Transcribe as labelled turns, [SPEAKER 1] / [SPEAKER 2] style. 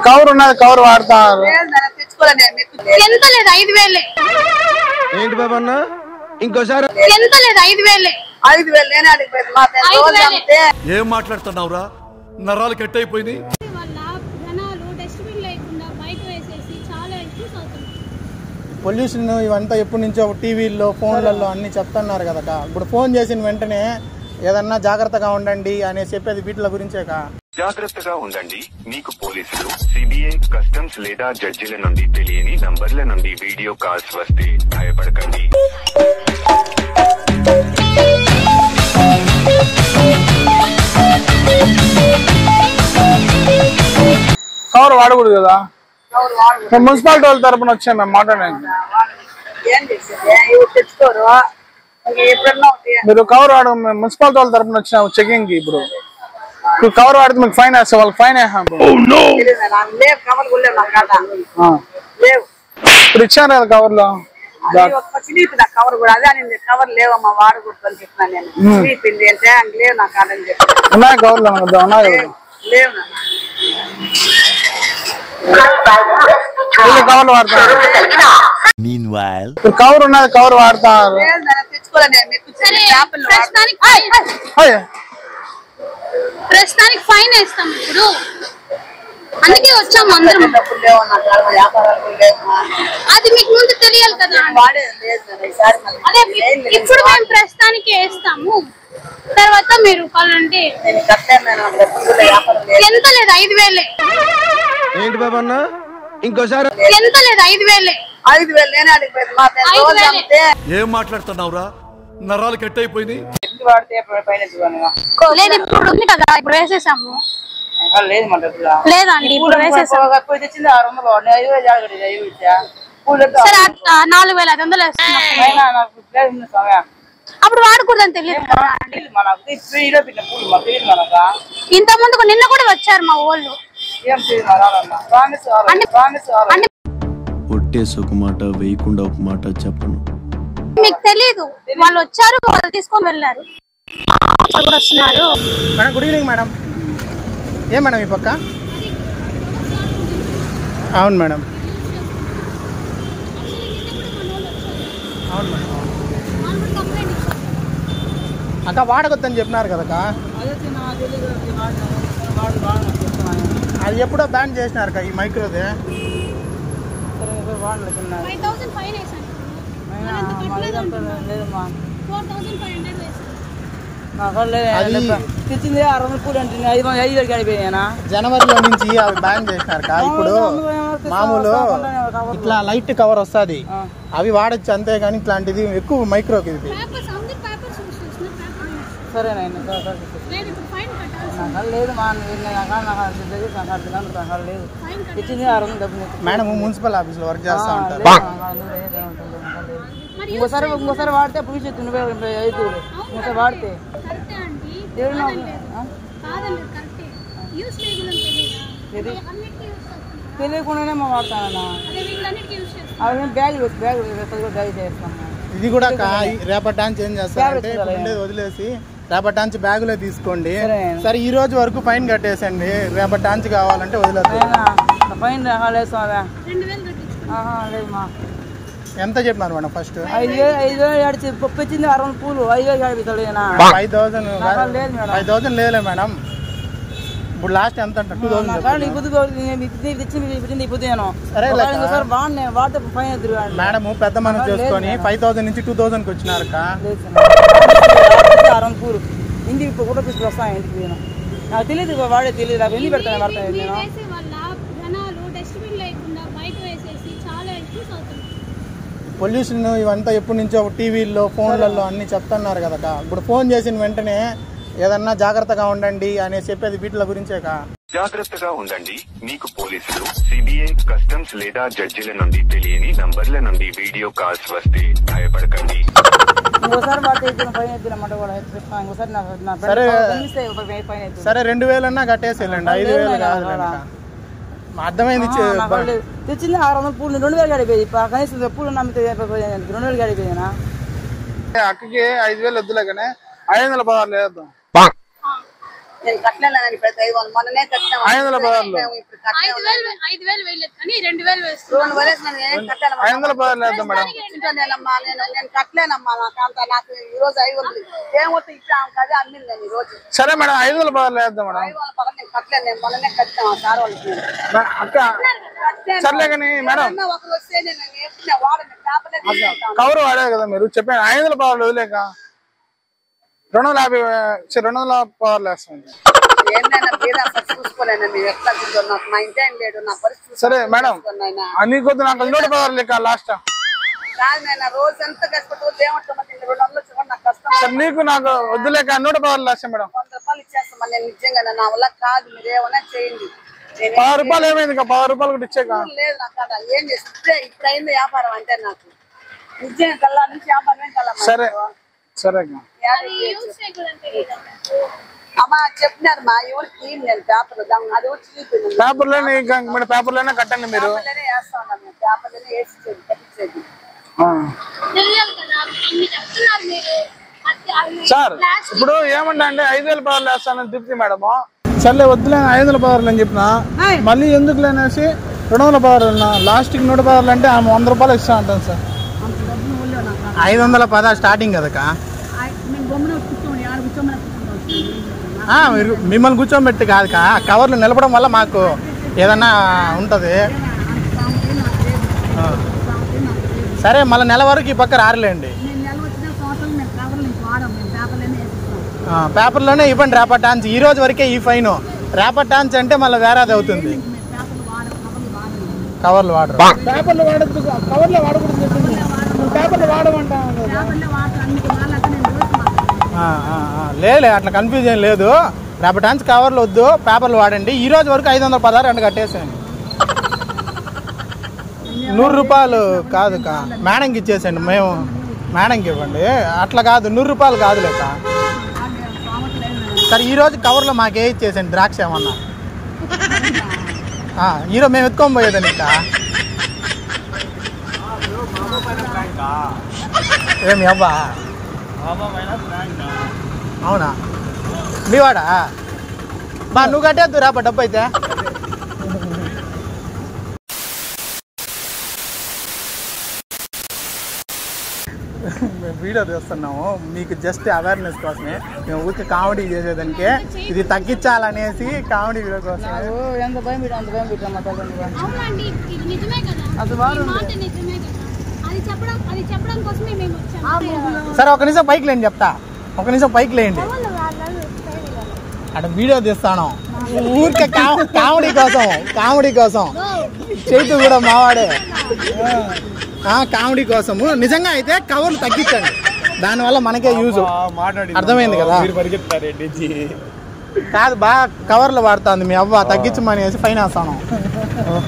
[SPEAKER 1] Cover ఉన్నది cover వాడతారు
[SPEAKER 2] ఎంత లేదు 5,000
[SPEAKER 3] ఏంటి బాబా అన్న ఇంకోసారి
[SPEAKER 2] ఎంత లేదు 5,000
[SPEAKER 4] ఏం మాట్లాడుతున్నావురా నరాలు కట్ అయిపోయింది
[SPEAKER 1] పొల్యూషన్ ఇవంతా ఎప్పటి నుంచో టీవీల్లో ఫోన్లలో అన్ని చెప్తున్నారు కదా. ఇప్పుడు ఫోన్ చేసిన వెంటనే ఏదన్నా జాగ్రత్తగా ఉండండి అని చెప్పేది వీటిల గురించేగా.
[SPEAKER 5] జాగ్రత్తగా ఉండండి. మీకు పోలీసులు, సిబిఐ, కస్టమ్స్ లేదా జడ్జిల నుండి తెలియని నంబర్ల నుండి వీడియో కాల్స్ వస్తే భయపడకండి.
[SPEAKER 1] కవర్ వాడకూడదు కదా. మున్సిపాలిటీ వాళ్ళ తరపున వచ్చాను మేము మాట్లాడండి. మీరు కవర్ వాడ మున్సిపాలిటీ వాళ్ళ తరపున వచ్చిన చెకింగ్ కి ఇప్పుడు కవర్ వాడితే మీకు ఫైన్ వేస్తాం. వాళ్ళకి ఫైన్ వేసాం. ఇప్పుడు ఇచ్చాను కదా కవర్ లో
[SPEAKER 6] కవర్ కూడా అదే కవర్ లేవమ్మా వాడకూడదు అని చెప్పినాను నేను. అంటే లేవు నాకు కాదని చెప్పి
[SPEAKER 1] ఉన్నాయి కవర్లు ఉన్నాయి
[SPEAKER 6] లేవు
[SPEAKER 1] కవర్లు వాడతారు. కవర్ ఉన్నది కవర్ వాడతారు.
[SPEAKER 2] ప్రస్తుతానికి ఫైన్ వేస్తాం ఇప్పుడు. అందుకే వచ్చాము అందరం. అది మీకు ముందు తెలియాలి కదా. అదే ఇప్పుడు మేము ప్రస్తుతానికి వేస్తాము. తర్వాత మీరు కావాలంటే ఎంత లేదు 5,000
[SPEAKER 3] ఏంటి బాబా అన్న ఇంకోసారి
[SPEAKER 2] ఎంత లేదు 5,000
[SPEAKER 4] ఏం మాట్లాడుతున్నావురా నరాలు కట్ అయిపోయింది.
[SPEAKER 2] లేదు ఇప్పుడు ఉంది కదా, ఇప్పుడు వేసేసాము. లేదండి ఇప్పుడు వేసేసాము. సరే 4,500 వేస్తున్నాం. అప్పుడు వాడకూడదని తెలియదు కదా. ఇంత ముందుకు నిన్న కూడా వచ్చారు మా వాళ్ళు.
[SPEAKER 7] ఒట్టేసి ఒక మాట వేయకుండా ఒక మాట చెప్పను.
[SPEAKER 2] మీకు తెలీదు, వాళ్ళు వచ్చారు, వాళ్ళు తీసుకొని వెళ్ళారు. వస్తున్నారు.
[SPEAKER 1] Madam good evening madam. ఏం మేడం ఈ పక్క? అవును మేడం. అవును మేడం. అక్క వాడకొద్దని చెప్పినారు కదక్క. అది ఎప్పుడో బ్యాన్ చేసినారు ఈ మైక్రోది. జనవరిలో నుంచి అవి బ్యాన్ చేసినారు. ఇప్పుడు మామూలు ఇట్లా లైట్ కవర్ వస్తుంది, అవి వాడచ్చు అంతేగాని ఇట్లాంటిది ఎక్కువ మైక్రోకి ఇది. మేడం మున్సిపల్ ఆఫీస్ లో వర్క్ చేస్తా ఉంటారు.
[SPEAKER 6] ఇంకోసారి వాడితే భవిష్యత్తు ఇంకోసారి వాడితే తెలియకుండానే మా వాడతానన్నా. బ్యాగ్ చేస్తాం.
[SPEAKER 1] ఇది కూడా రేపటి టాన్స్ ఏం చేస్తారంటే ఉండేది వదిలేసి రేపటి టాన్స్ బ్యాగులో తీసుకోండి. సరే ఈ రోజు వరకు ఫైన్ కట్టేసండి. రేపటి టాన్స్ కావాలంటే వదిలేదు.
[SPEAKER 6] ఫైన్
[SPEAKER 1] ఎంత చెప్పినారు మేడం? ఫస్ట్
[SPEAKER 6] 5,000 పప్పు వచ్చింది 60 పూలు 5,000
[SPEAKER 1] 5,000 లేదులే మేడం. ఇప్పుడు లాస్ట్ ఎంత అంటే 2,000. మేడం పెద్ద మనం చేసుకొని 5,000 నుంచి 2,000 కి వచ్చినారు.
[SPEAKER 6] 60 పూలు ఇంటికి కూడా వస్తాను. ఇంటికి నాకు తెలియదు, వాడే తెలియదు. నాకు ఎన్ని పెడతాను వాడతాను నేను.
[SPEAKER 1] పొల్యూషన్ ఇవంతా ఎప్పటి నుంచో టీవీల్లో ఫోన్లలో అన్ని చెప్తున్నారు కదా. ఇప్పుడు ఫోన్ చేసిన వెంటనే ఏదన్నా జాగ్రత్తగా ఉండండి అని చెప్పేది వీటిల గురించేగా.
[SPEAKER 5] జాగ్రత్తగా ఉండండి. మీకు పోలీసులు, సిబిఐ, కస్టమ్స్ లేదా జడ్జిల నుండి తెలియని నంబర్ల నుండి వీడియో కాల్స్ వస్తే భయపడకండి.
[SPEAKER 1] సరే 2,000 అన్నా కట్టేసేయండి. 5,000 కాదు. అర్థమైంది.
[SPEAKER 6] తెచ్చింది 600 పూలు 2,000 గడిపోయి. కనీసం పూలు నమ్మితే 2,000 గడిపోయినా.
[SPEAKER 1] అక్కకి 5,000 వద్దులే కానీ 516 లేదు.
[SPEAKER 6] నేను కట్టలేదని ఇప్పుడు 500 మొన్ననే కట్టాను.
[SPEAKER 1] 500 పదార్లు.
[SPEAKER 6] ఇప్పుడు కట్టలేదు.
[SPEAKER 2] 5,000 వేయలేదు కానీ 2,000 వేస్తాను.
[SPEAKER 6] 2 వేలేసి నేను కట్టాను.
[SPEAKER 1] 500 పదార్లు వేద్దాం మేడం.
[SPEAKER 6] నేనమ్మా నేను కట్టలేనమ్మా. నాకు ఈ రోజు 500 ఏమవుతుంది ఇప్పుడు ఆమె కదే అమ్మింది నేను ఈ రోజు.
[SPEAKER 1] సరే మేడం 500 పదార్లు వేద్దాం మేడం.
[SPEAKER 6] 500 పదార్లు నేను కట్టలేను. నేను మొన్ననే కట్టాను సార్ వాళ్ళకి.
[SPEAKER 1] అక్క సర్లే కానీ మేడం
[SPEAKER 6] ఒకరు వస్తే నేను ఎప్పుడు వాడను పేపర్లే
[SPEAKER 1] కవర్ వాడే కదా మీరు చెప్పాను. 500 పదార్లు వదిలేక 250 పదార్లు వేస్తాం. సరే మేడం అన్ని కొద్ది నాకు 100 పదార్లు లెక్క లాస్ట్
[SPEAKER 6] రోజంతా కష్టపడి నాకు కష్టం.
[SPEAKER 1] సరే నీకు నాకు వద్దులేక 100 పదార్లు లాస్ట్ మేడం.
[SPEAKER 6] 100 రూపాయలు ఇచ్చేస్తాం. నేను నిజంగా నా వల్ల కాదు. మీరు ఏమన్నా చేయండి.
[SPEAKER 1] 10 రూపాయలు ఏమైంది? 10 రూపాయలు కూడా ఇచ్చాక
[SPEAKER 6] లేదు నాకు అక్కడ ఏం చేస్తే ఇప్పుడు అయింది వ్యాపారం అంటే నాకు నిజంగా కల్లా నుంచి వ్యాపారమే కల్లా.
[SPEAKER 1] సరే సరే
[SPEAKER 2] అది యూజ్ చేయకూడదంటే
[SPEAKER 6] అమ్మా చెప్పినారు మా ఎవరికి నేను పేపర్ అది వచ్చి చూపించింది.
[SPEAKER 1] పేపర్లోనే మేడం పేపర్లోనే కట్టండి మీరు.
[SPEAKER 6] పేపర్లోనే వేస్తా ఉన్నాను. మేము పేపర్లోనే వేసి కట్టించేది.
[SPEAKER 2] తెలియాలి కదా ఇన్ని చెప్తున్నారు మీరు.
[SPEAKER 1] సార్ ఇప్పుడు ఏమంటా అంటే 5,000 పదార్లు వేస్తానని తిప్పింది మేడం. సర్లే వద్దులే 500 పదార్లు అని చెప్పిన మళ్ళీ ఎందుకు లేనేసి 200 పదార్లు లాస్ట్కి 100 పదార్లు అంటే ఆమె 100 రూపాయలు ఇస్తా అంటాను సార్. 500 పదార్లు స్టార్టింగ్ కదా. మీరు మిమ్మల్ని కూర్చోబెట్టి కాదు కవర్లు నిలపడం వల్ల మాకు ఏదన్నా ఉంటుంది. సరే మళ్ళీ నెల వరకు ఈ పక్క రారులేండి. పేపర్లోనే ఇవ్వండి రేపటి టాన్స్. ఈ రోజు వరకే ఈ ఫైన్. రేపటి టాన్స్ అంటే మళ్ళీ వేరేది అవుతుంది. కవర్లు వాడరు. పేపర్లు వాడద్దు. కవర్లు వాడకూడదు. పేపర్లు వాడమంటా లేదు అట్లా కన్ఫ్యూజన్ లేదు. రేపటి టాన్స్ కవర్లు వద్దు పేపర్లు వాడండి. ఈ రోజు వరకు 500 పదార్లు రెండు కట్టేసాను. 100 రూపాయలు కాదు మేడంకి ఇచ్చేసండి. మేము మేడంకి ఇవ్వండి. అట్లా కాదు 100 రూపాయలు కాదు లేక. సరే ఈరోజు కవర్లో మాకే ఇచ్చేసండి ద్రాక్ష ఏమన్నా. ఈరోజు మేము ఎత్తుకొని పోయేదండి ఇంకా. ఏమి అబ్బా అవునా మీవాడా బా నువ్వు కట్టేద్దు రాబా డబ్బు అయితే. మేము వీడియో తీస్తున్నాము మీకు జస్ట్ అవేర్నెస్ కోసమే. మేము ఊరికి కామెడీ చేసేదానికే ఇది తగ్గించాలనేసి కామెడీ వీడియో కోసం.
[SPEAKER 6] ఎంత భయం అంత భయం
[SPEAKER 2] అవునండి ఇది నిజమే కదా. ఈ మాట నిజమే కదా. అది చెప్పడం కోసమే మేము వచ్చాము.
[SPEAKER 1] సరే ఒక నిమిషం పైకి లేండి చెప్తా. ఒక నిమిషం పైకి లేండి. అక్కడ వీడియో తీస్తాను ఊరికే కామెడీ కోసం చేతు కూడా మావాడే కామెడీ కోసము. నిజంగా అయితే కవర్లు తగ్గించండి. దానివల్ల మనకే యూజ్. అర్థమైంది కదా. కాదు బాగా కవర్లు వాడుతుంది మీ అవ్వ తగ్గించమనేసి ఫైన్ వేస్తాను.